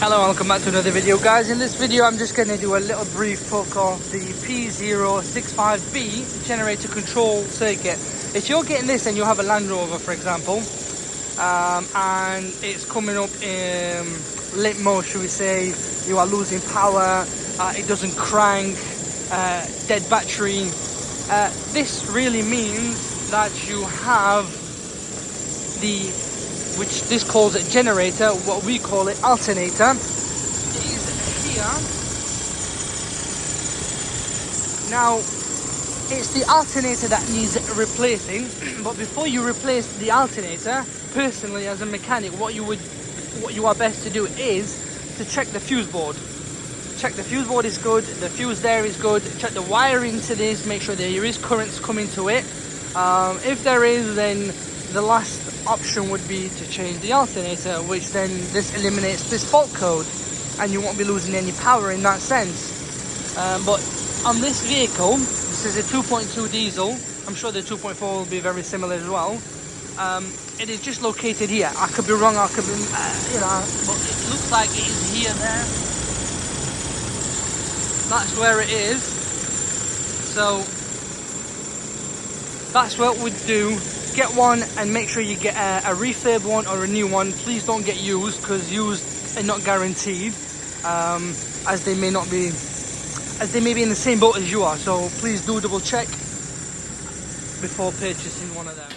Hello, welcome back to another video, guys. In this video I'm just going to do a little brief talk of the P065B generator control circuit. If you're getting this and you have a Land Rover, for example, and it's coming up in limp mode, should we say, you are losing power, it doesn't crank, dead battery, this really means that you have which this calls it generator, what we call it alternator, is here. Now, it's the alternator that needs replacing, but before you replace the alternator, personally as a mechanic, what you are best to do is to check the fuse board. Check the fuse board is good, the fuse there is good, check the wiring to this, make sure there is currents coming to it. If there is, then the last option would be to change the alternator, which then this eliminates this fault code and you won't be losing any power in that sense. But on this vehicle, this is a 2.2 diesel, I'm sure the 2.4 will be very similar as well. It is just located here. I could be wrong, I could be, but it looks like it is here, there. That's where it is. So that's what we'd do. Get one and make sure you get a refurb one or a new one. Please don't get used, because used are not guaranteed, as they may be in the same boat as you are. So please do double check before purchasing one of them.